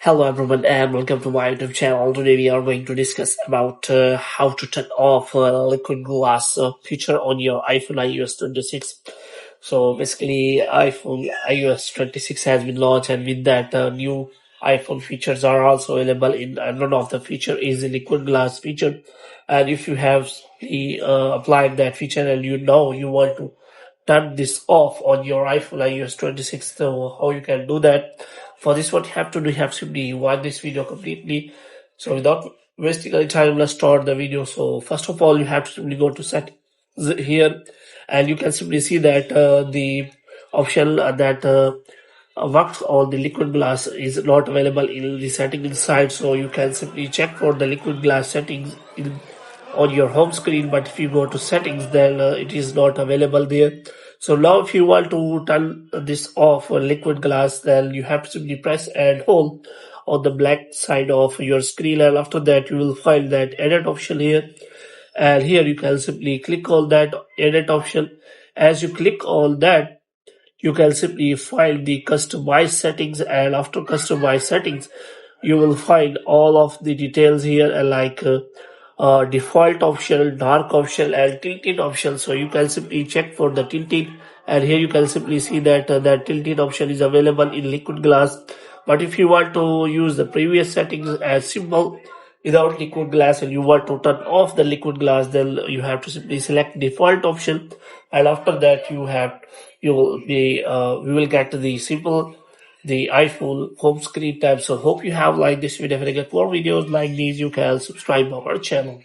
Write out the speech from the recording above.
Hello everyone and welcome to my YouTube channel. Today we are going to discuss about how to turn off liquid glass feature on your iPhone iOS 26. So basically iPhone iOS 26 has been launched, and with that new iPhone features are also available in, and one of the feature is the liquid glass feature. And if you have applied that feature and you want to turn this off on your iPhone iOS 26, so how you can do that? For this, what you have to do, you have to simply watch this video completely. So without wasting any time, let's start the video. So first of all, you have to simply go to settings here, and you can simply see that the option that works on the liquid glass is not available in the setting inside. So you can simply check for the liquid glass settings on your home screen, but if you go to settings, then it is not available there. So now if you want to turn this off for liquid glass, then you have to simply press and hold on the black side of your screen, and after that you will find that edit option here, and here you can simply click on that edit option. As you click on that, you can simply find the customize settings, and after customize settings you will find all of the details here, like default option, dark option, and tilted option. So you can simply check for the tilted, and here you can simply see that that tilted option is available in liquid glass. But if you want to use the previous settings as simple without liquid glass, and you want to turn off the liquid glass, then you have to simply select default option, and after that you will be we will get the simple the iPhone home screen tab. So hope you have liked this video. If you get more videos like these, you can subscribe our channel.